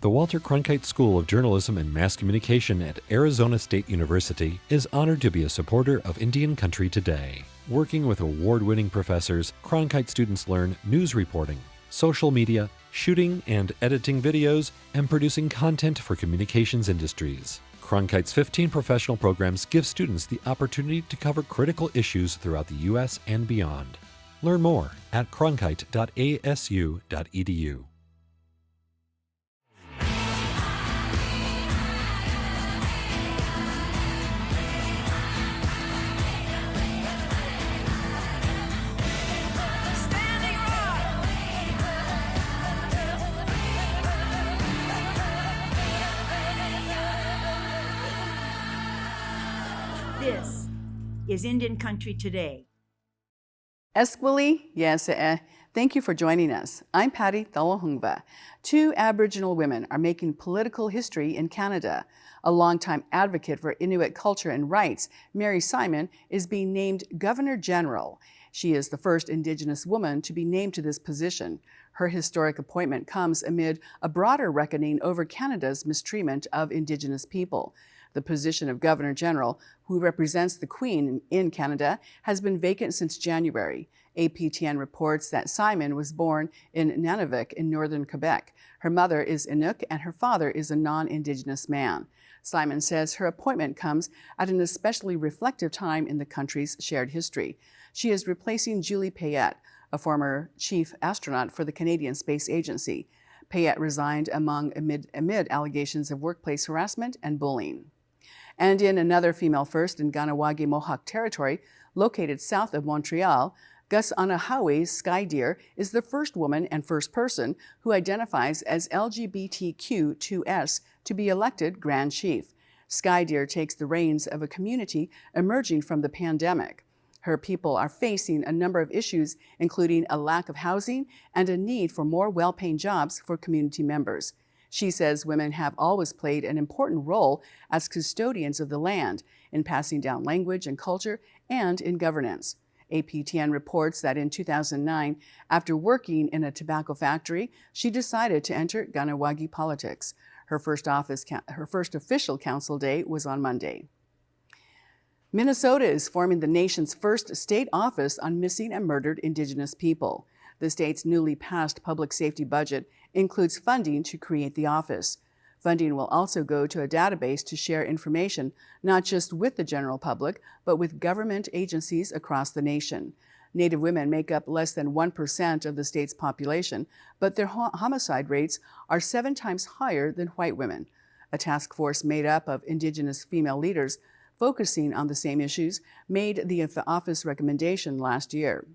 The Walter Cronkite School of Journalism and Mass Communication at Arizona State University is honored to be a supporter of Indian Country Today. Working with award-winning professors, Cronkite students learn news reporting, social media, shooting and editing videos, and producing content for communications industries. Cronkite's 15 professional programs give students the opportunity to cover critical issues throughout the U.S. and beyond. Learn more at cronkite.asu.edu. This is Indian Country Today. Esquili, yes, thank you for joining us. I'm Patty Thawahungva. Two Aboriginal women are making political history in Canada. A longtime advocate for Inuit culture and rights, Mary Simon, is being named Governor General. She is the first Indigenous woman to be named to this position. Her historic appointment comes amid a broader reckoning over Canada's mistreatment of Indigenous people. The position of Governor General, who represents the Queen in Canada, has been vacant since January. APTN reports that Simon was born in Nunavik in northern Quebec. Her mother is Inuk and her father is a non-Indigenous man. Simon says her appointment comes at an especially reflective time in the country's shared history. She is replacing Julie Payette, a former chief astronaut for the Canadian Space Agency. Payette resigned amid allegations of workplace harassment and bullying. And in another female first in Ganawagi Mohawk territory, located south of Montreal, Gus Anahawi's Sky Deer is the first woman and first person who identifies as LGBTQ2S to be elected Grand Chief. Sky Deer takes the reins of a community emerging from the pandemic. Her people are facing a number of issues, including a lack of housing and a need for more well-paying jobs for community members. She says women have always played an important role as custodians of the land in passing down language and culture and in governance. APTN reports that in 2009, after working in a tobacco factory, she decided to enter Ganawagi politics. Her first official council day was on Monday. Minnesota is forming the nation's first state office on missing and murdered Indigenous people. The state's newly passed public safety budget includes funding to create the office. Funding will also go to a database to share information, not just with the general public, but with government agencies across the nation. Native women make up less than 1% of the state's population, but their homicide rates are 7 times higher than white women. A task force made up of Indigenous female leaders focusing on the same issues made the office recommendation last year.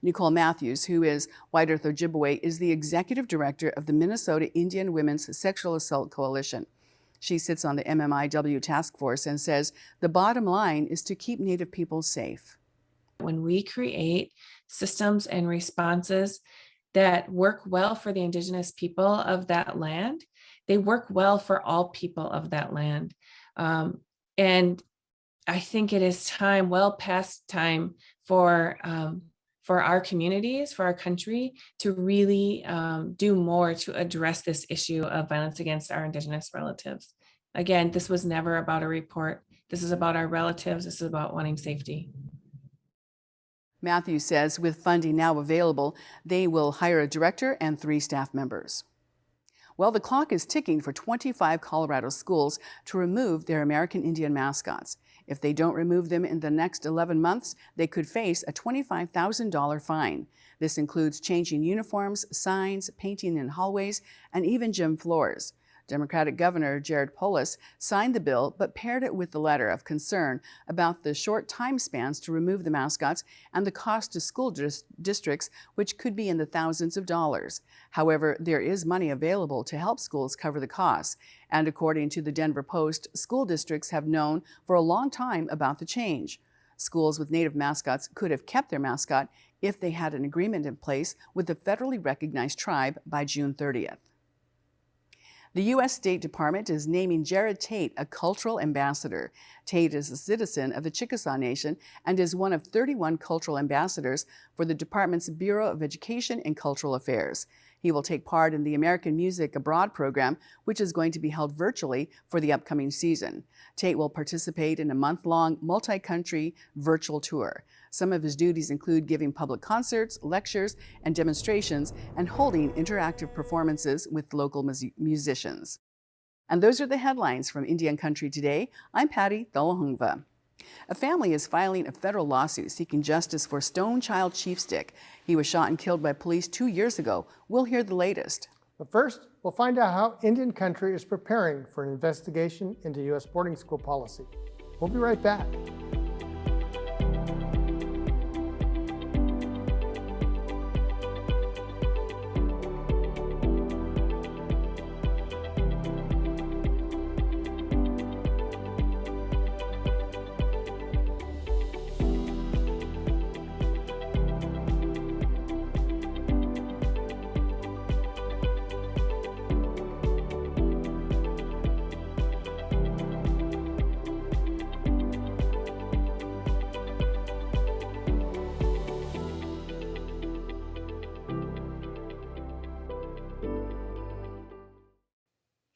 Nicole Matthews, who is White Earth Ojibwe, is the executive director of the Minnesota Indian Women's Sexual Assault Coalition. She sits on the MMIW task force and says the bottom line is to keep Native people safe. When we create systems and responses that work well for the Indigenous people of that land, they work well for all people of that land. And I think it is time, well past time, for our communities, for our country, to really do more to address this issue of violence against our Indigenous relatives. Again, this was never about a report. This is about our relatives. This is about wanting safety. Matthews says with funding now available, they will hire a director and 3 staff members. Well, the clock is ticking for 25 Colorado schools to remove their American Indian mascots. If they don't remove them in the next 11 months, they could face a $25,000 fine. This includes changing uniforms, signs, painting in hallways, and even gym floors. Democratic Governor Jared Polis signed the bill, but paired it with the letter of concern about the short time spans to remove the mascots and the cost to school districts, which could be in the thousands of dollars. However, there is money available to help schools cover the costs. And according to the Denver Post, school districts have known for a long time about the change. Schools with Native mascots could have kept their mascot if they had an agreement in place with the federally recognized tribe by June 30th. The U.S. State Department is naming Jared Tate a cultural ambassador. Tate is a citizen of the Chickasaw Nation and is one of 31 cultural ambassadors for the department's Bureau of Education and Cultural Affairs. He will take part in the American Music Abroad program, which is going to be held virtually for the upcoming season. Tate will participate in a month-long multi-country virtual tour. Some of his duties include giving public concerts, lectures, and demonstrations, and holding interactive performances with local musicians. And those are the headlines from Indian Country Today. I'm Patty Thalahungva. A family is filing a federal lawsuit seeking justice for Stonechild Chiefstick. He was shot and killed by police 2 years ago. We'll hear the latest. But first, we'll find out how Indian Country is preparing for an investigation into U.S. boarding school policy. We'll be right back.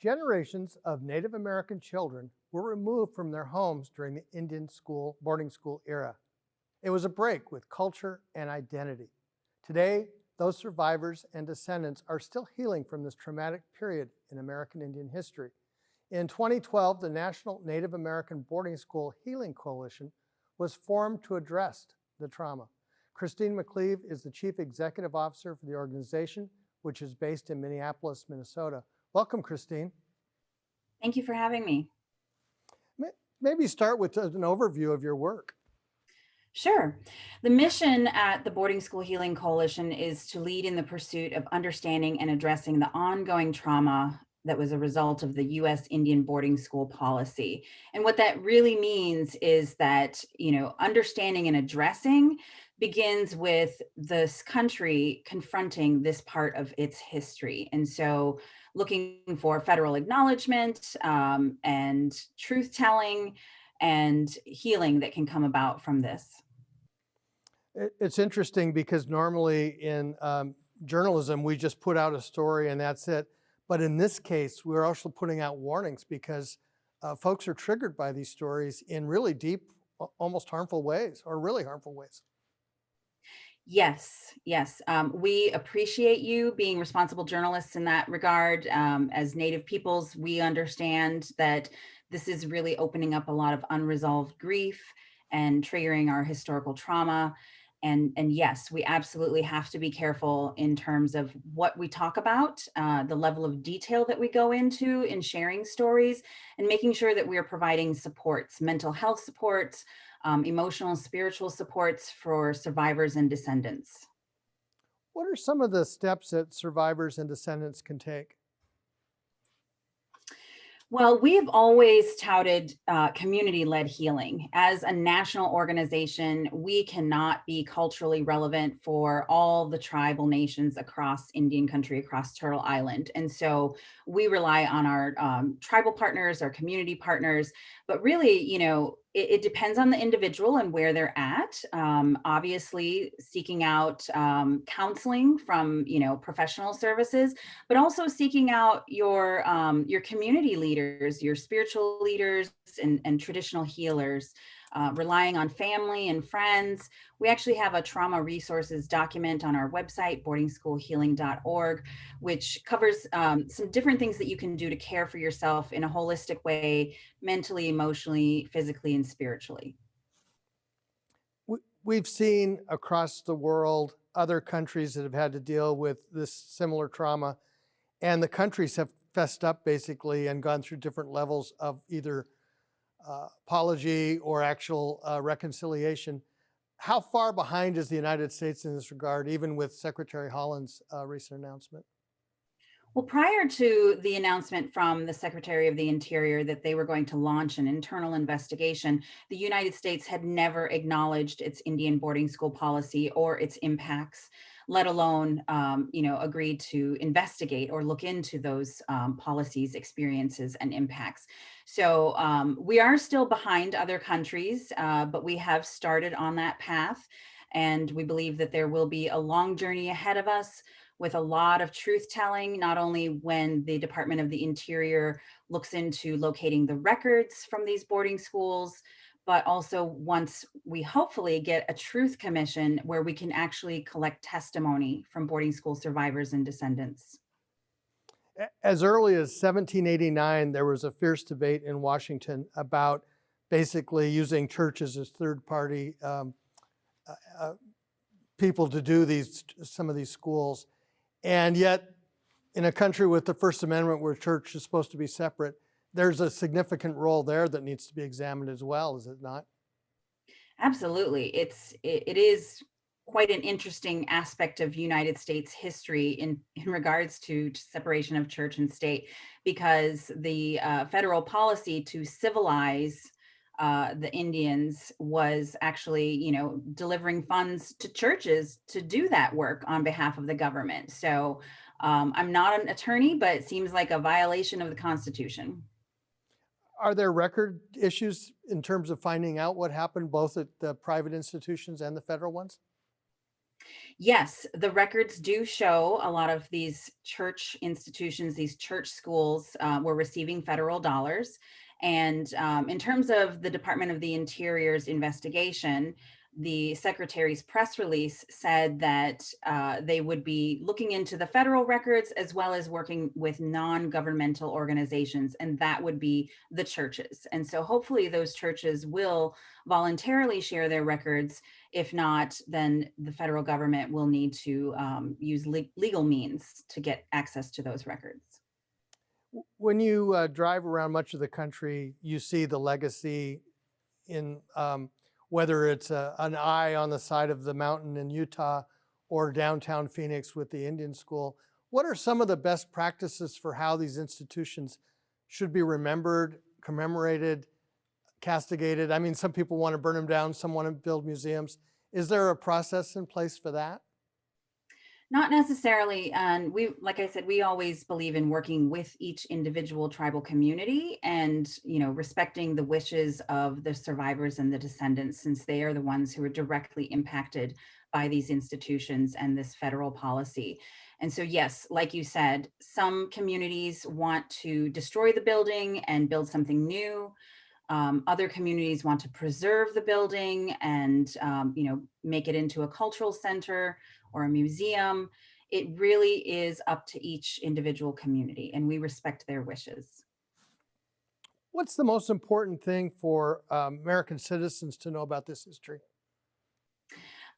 Generations of Native American children were removed from their homes during the Indian boarding school era. It was a break with culture and identity. Today, those survivors and descendants are still healing from this traumatic period in American Indian history. In 2012, the National Native American Boarding School Healing Coalition was formed to address the trauma. Christine McCleve is the Chief Executive Officer for the organization, which is based in Minneapolis, Minnesota. Welcome, Christine. Thank you for having me. Maybe start with an overview of your work. Sure. The mission at the Boarding School Healing Coalition is to lead in the pursuit of understanding and addressing the ongoing trauma that was a result of the U.S. Indian boarding school policy. And what that really means is that, understanding and addressing begins with this country confronting this part of its history. And so looking for federal acknowledgement and truth-telling and healing that can come about from this. It's interesting because normally in journalism, we just put out a story and that's it. But in this case, we're also putting out warnings because folks are triggered by these stories in really deep, almost harmful ways, or really harmful ways. Yes. We appreciate you being responsible journalists in that regard. As Native peoples, we understand that this is really opening up a lot of unresolved grief and triggering our historical trauma. And yes, we absolutely have to be careful in terms of what we talk about, the level of detail that we go into in sharing stories, and making sure that we are providing supports, mental health supports, emotional and spiritual supports for survivors and descendants. What are some of the steps that survivors and descendants can take? Well, we have always touted community-led healing. As a national organization, we cannot be culturally relevant for all the tribal nations across Indian country, across Turtle Island. And so we rely on our tribal partners, our community partners, but really, it depends on the individual and where they're at. Obviously, seeking out counseling from, professional services, but also seeking out your community leaders, your spiritual leaders, and traditional healers. Relying on family and friends. We actually have a trauma resources document on our website, boardingschoolhealing.org, which covers some different things that you can do to care for yourself in a holistic way, mentally, emotionally, physically, and spiritually. We've seen across the world other countries that have had to deal with this similar trauma, and the countries have fessed up basically and gone through different levels of either apology or actual reconciliation. How far behind is the United States in this regard, even with Secretary Holland's recent announcement? Well, prior to the announcement from the Secretary of the Interior that they were going to launch an internal investigation, the United States had never acknowledged its Indian boarding school policy or its impacts, let alone, agreed to investigate or look into those policies, experiences, and impacts. So we are still behind other countries, but we have started on that path. And we believe that there will be a long journey ahead of us with a lot of truth telling, not only when the Department of the Interior looks into locating the records from these boarding schools, but also once we hopefully get a truth commission where we can actually collect testimony from boarding school survivors and descendants. As early as 1789, there was a fierce debate in Washington about basically using churches as third-party people to do some of these schools. And yet, in a country with the First Amendment where church is supposed to be separate, there's a significant role there that needs to be examined as well, is it not? Absolutely. It is quite an interesting aspect of United States history in regards to separation of church and state, because the federal policy to civilize the Indians was actually, delivering funds to churches to do that work on behalf of the government. So I'm not an attorney, but it seems like a violation of the Constitution. Are there record issues in terms of finding out what happened both at the private institutions and the federal ones? Yes, the records do show a lot of these church institutions, these church schools were receiving federal dollars. And in terms of the Department of the Interior's investigation, the secretary's press release said that they would be looking into the federal records as well as working with non-governmental organizations, and that would be the churches. And so hopefully those churches will voluntarily share their records. If not, then the federal government will need to use legal means to get access to those records. When you drive around much of the country, you see the legacy in whether it's an eye on the side of the mountain in Utah or downtown Phoenix with the Indian school. What are some of the best practices for how these institutions should be remembered, commemorated, castigated? I mean, some people want to burn them down, some want to build museums. Is there a process in place for that? Not necessarily. And like I said, we always believe in working with each individual tribal community and, respecting the wishes of the survivors and the descendants, since they are the ones who are directly impacted by these institutions and this federal policy. And so, yes, like you said, some communities want to destroy the building and build something new. Other communities want to preserve the building and, make it into a cultural center or a museum. It really is up to each individual community, and we respect their wishes. What's the most important thing for American citizens to know about this history?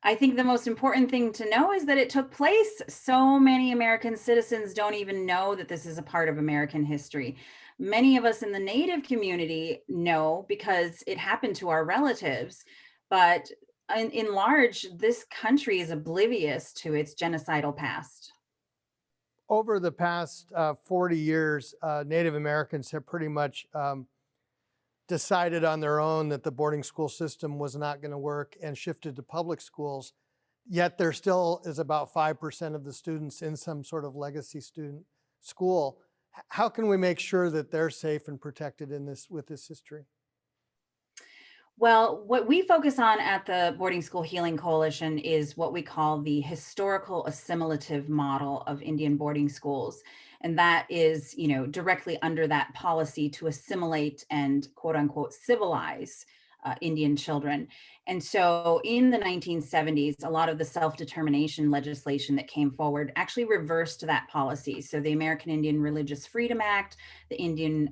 I think the most important thing to know is that it took place. So many American citizens don't even know that this is a part of American history. Many of us in the Native community know because it happened to our relatives, but in large, this country is oblivious to its genocidal past. Over the past 40 years, Native Americans have pretty much decided on their own that the boarding school system was not going to work and shifted to public schools. Yet there still is about 5% of the students in some sort of legacy student school. How can we make sure that they're safe and protected with this history? Well, what we focus on at the Boarding School Healing Coalition is what we call the historical assimilative model of Indian boarding schools. And that is, directly under that policy to assimilate and quote unquote civilize Indian children. And so in the 1970s, a lot of the self-determination legislation that came forward actually reversed that policy. So the American Indian Religious Freedom Act, the Indian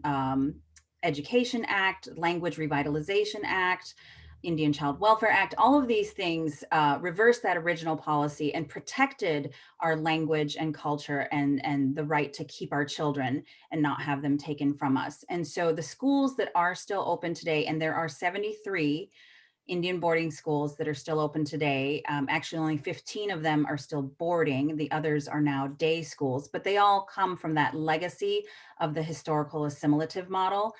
Education Act, Language Revitalization Act, Indian Child Welfare Act, all of these things reversed that original policy and protected our language and culture and the right to keep our children and not have them taken from us. And so the schools that are still open today, and there are 73 Indian boarding schools that are still open today. Actually, only 15 of them are still boarding. The others are now day schools, but they all come from that legacy of the historical assimilative model.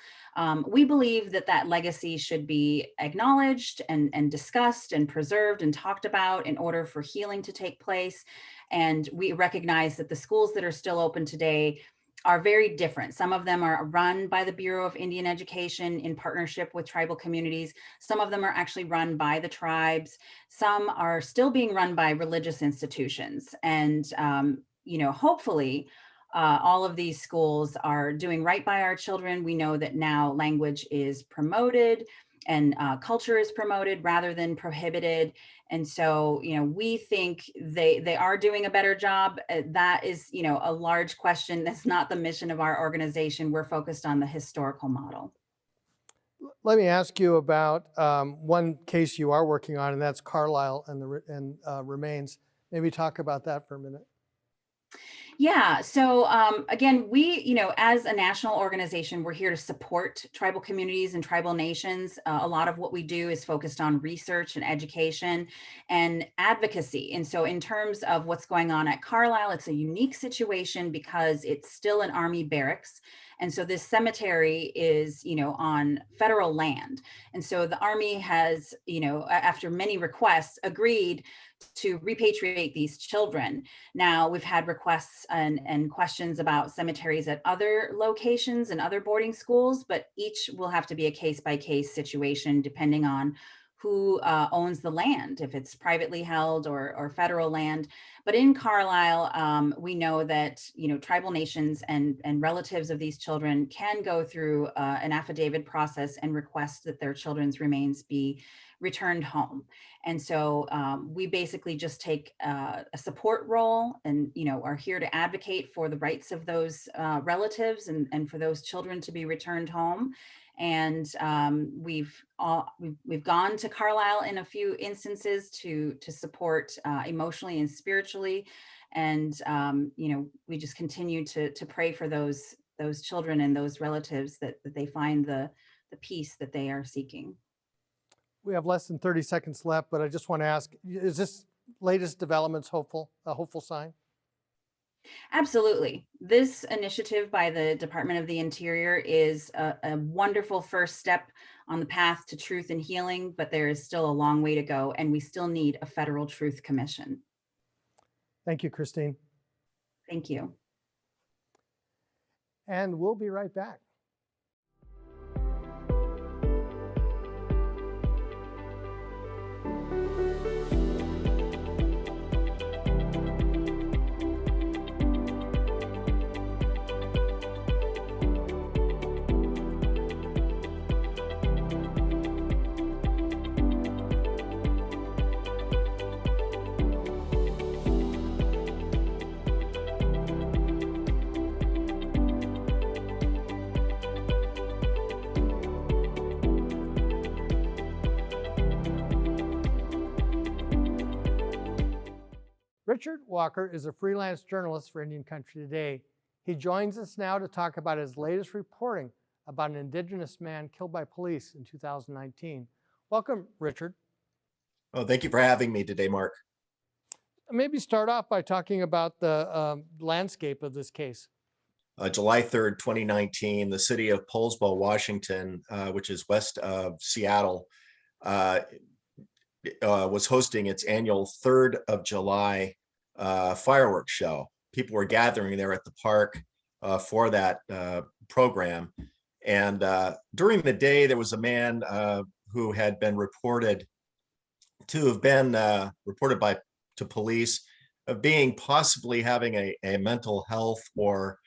We believe that that legacy should be acknowledged and discussed and preserved and talked about in order for healing to take place. And we recognize that the schools that are still open today are very different. Some of them are run by the Bureau of Indian Education in partnership with tribal communities. Some of them are actually run by the tribes. Some are still being run by religious institutions. And hopefully all of these schools are doing right by our children. We know that now language is promoted and culture is promoted rather than prohibited. And so, we think they are doing a better job. That is, a large question. That's not the mission of our organization. We're focused on the historical model. Let me ask you about one case you are working on, and that's Carlisle and the remains. Maybe talk about that for a minute. Yeah. So again, we, as a national organization, we're here to support tribal communities and tribal nations. A lot of what we do is focused on research and education and advocacy. And so in terms of what's going on at Carlisle, it's a unique situation because it's still an Army barracks. And so this cemetery is, on federal land. And so the Army has, after many requests, agreed to repatriate these children. Now, we've had requests and questions about cemeteries at other locations and other boarding schools, but each will have to be a case-by-case situation depending on who owns the land, if it's privately held or federal land. But in Carlisle, we know that tribal nations and relatives of these children can go through an affidavit process and request that their children's remains be returned home. And so we basically just take a support role and are here to advocate for the rights of those relatives and for those children to be returned home. And we've gone to Carlisle in a few instances to support emotionally and spiritually, and we just continue to pray for those children and those relatives that they find the peace that they are seeking. We have less than 30 seconds left, but I just want to ask: is this latest developments a hopeful sign? Absolutely. This initiative by the Department of the Interior is a wonderful first step on the path to truth and healing, but there is still a long way to go, and we still need a federal truth commission. Thank you, Christine. Thank you. And we'll be right back. Richard Walker is a freelance journalist for Indian Country Today. He joins us now to talk about his latest reporting about an Indigenous man killed by police in 2019. Welcome, Richard. Oh, thank you for having me today, Mark. Maybe start off by talking about the landscape of this case. July 3rd, 2019, the city of Poulsbo, Washington, which is west of Seattle, was hosting its annual 3rd of July fireworks show. People were gathering there at the park for that program. And during the day, there was a man who had been reported to police of being possibly having a mental health or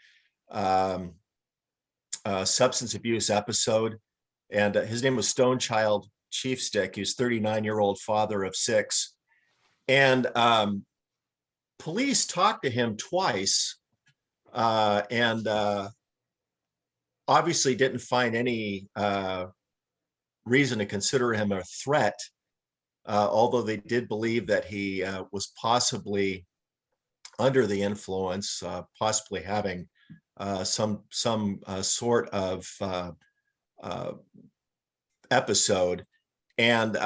substance abuse episode. And his name was Stonechild Chiefstick. He was 39-year-old father of 6. And police talked to him twice and obviously didn't find any reason to consider him a threat, although they did believe that he was possibly under the influence, possibly having some sort of episode, and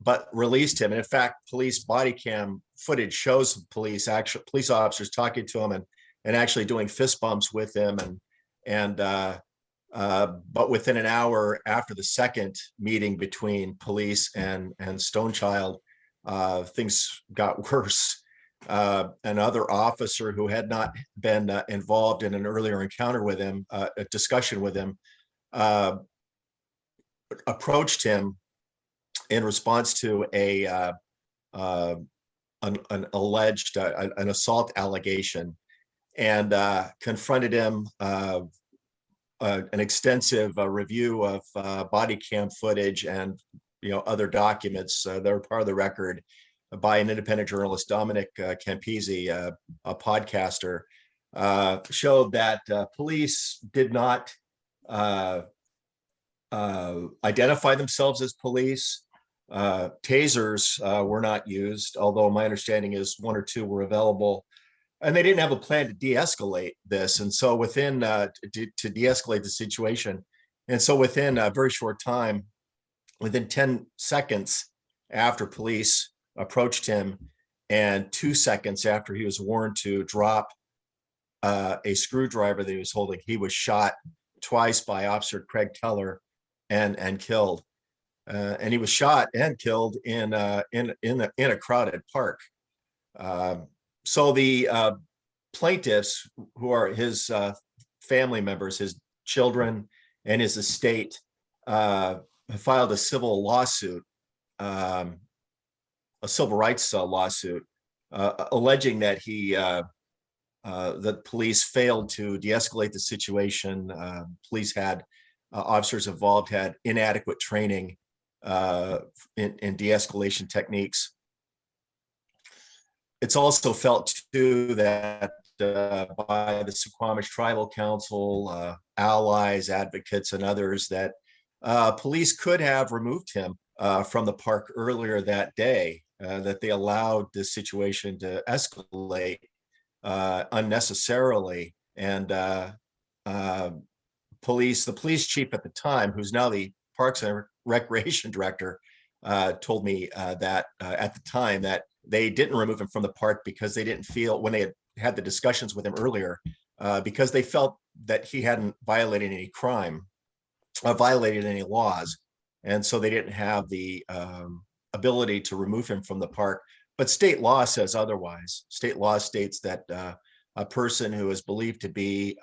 but released him. And in fact, police body cam footage shows police officers talking to him and actually doing fist bumps with him, but within an hour after the second meeting between police and Stonechild, things got worse. Another officer who had not been involved in an earlier encounter with him, a discussion with him, approached him in response to a an alleged an assault allegation, and confronted him. An extensive review of body cam footage and other documents that are part of the record by an independent journalist, Dominic Campisi, a podcaster, showed that police did not identify themselves as police. Tasers were not used, although my understanding is 1 or 2 were available. And they didn't have a plan to de-escalate this. And so within, to de-escalate the situation. And so within a very short time, within 10 seconds after police approached him and 2 seconds after he was warned to drop a screwdriver that he was holding, he was shot twice by Officer Craig Teller and killed. And he was shot and killed in a crowded park. So the plaintiffs, who are his family members, his children, and his estate, filed a civil lawsuit, a civil rights lawsuit, alleging that that police failed to de-escalate the situation. Police had officers involved had inadequate training in de-escalation techniques. It's also felt too that by the Suquamish Tribal Council, allies, advocates, and others, that police could have removed him from the park earlier that day, that they allowed this situation to escalate unnecessarily. And the police chief at the time, who's now the Parks and Recreation Director, told me that at the time that they didn't remove him from the park because they didn't feel, when they had the discussions with him earlier, because they felt that he hadn't violated any crime, violated any laws. And so they didn't have the ability to remove him from the park. But state law says otherwise. State law states that a person who is believed to be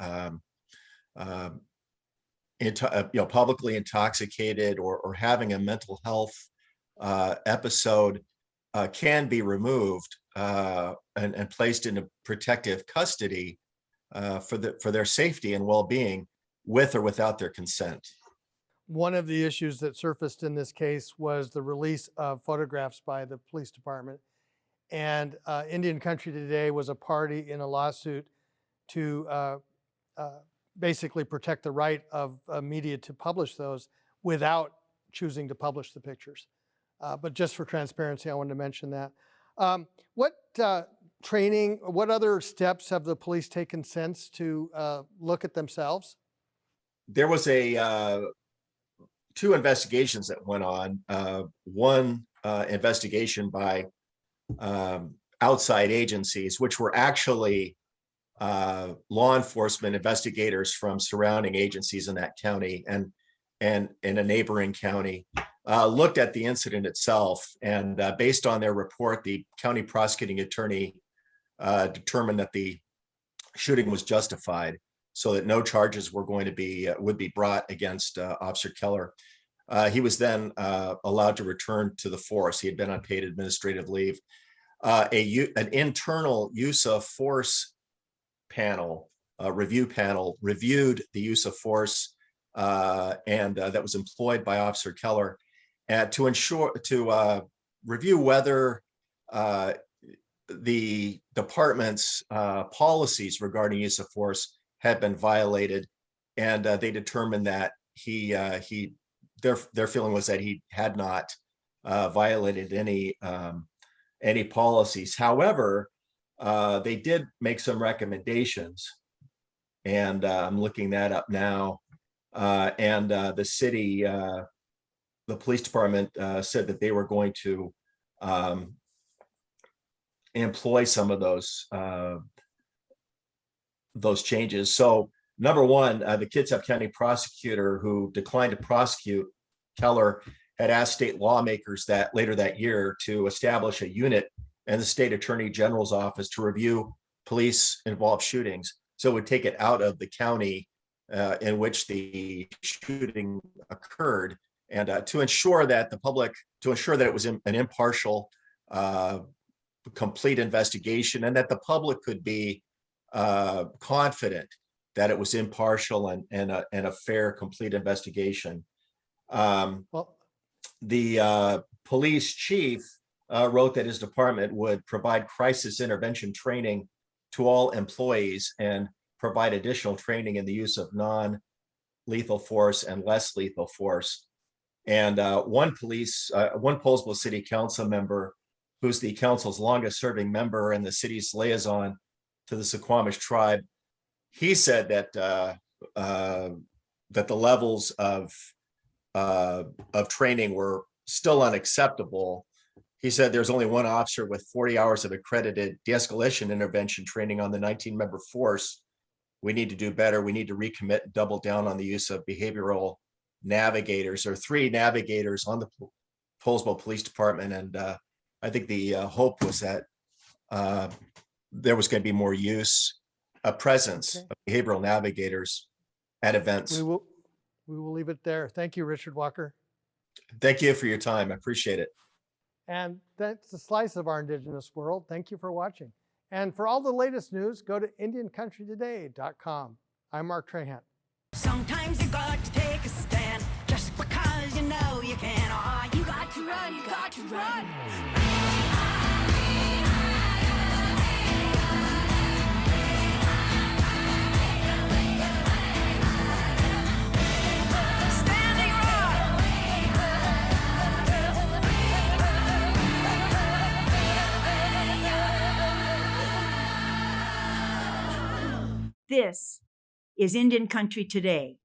publicly intoxicated or having a mental health episode can be removed and placed into protective custody for their safety and well-being, with or without their consent. One of the issues that surfaced in this case was the release of photographs by the police department. And Indian Country Today was a party in a lawsuit to basically protect the right of media to publish those without choosing to publish the pictures. But just for transparency, I wanted to mention that. What training, what other steps have the police taken since to look at themselves? There was two investigations that went on. One investigation by outside agencies, which were actually law enforcement investigators from surrounding agencies in that county and in a neighboring county, looked at the incident itself. And based on their report, the county prosecuting attorney determined that the shooting was justified, so that no charges were going to would be brought against Officer Keller. He was then allowed to return to the force. He had been on paid administrative leave. An internal use of force panel, review panel, reviewed the use of force and that was employed by Officer Keller, to review whether the department's policies regarding use of force had been violated, and they determined that their feeling was that he had not violated any policies. However, they did make some recommendations, and I'm looking that up now. And the city, the police department said that they were going to employ some of those changes. So number one, the Kitsap County prosecutor, who declined to prosecute Keller, had asked state lawmakers that later that year to establish a unit in the state attorney general's office to review police involved shootings. So it would take it out of the county in which the shooting occurred, and to ensure that it was an impartial complete investigation, and that the public could be confident that it was impartial and a fair, complete investigation. Well, The police chief wrote that his department would provide crisis intervention training to all employees and provide additional training in the use of non-lethal force and less lethal force. And one Poulsbo City Council member, who's the council's longest serving member and the city's liaison to the Suquamish tribe, he said that that the levels of training were still unacceptable. He said there's only one officer with 40 hours of accredited de-escalation intervention training on the 19-member force. We need to do better. We need to recommit and double down on the use of behavioral navigators. There are 3 navigators on the Poulsbo Police Department, and I think the hope was that there was going to be more use, a presence of behavioral navigators at events. we will leave it there. Thank you, Richard Walker. Thank you for your time. I appreciate it. And that's a slice of our Indigenous world. Thank you for watching. And for all the latest news, go to IndianCountryToday.com. I'm Mark Trahan. Sometimes you got to take a stand just because you know you can. Oh, you got to run, you got to run. Standing rock. This is Indian Country Today.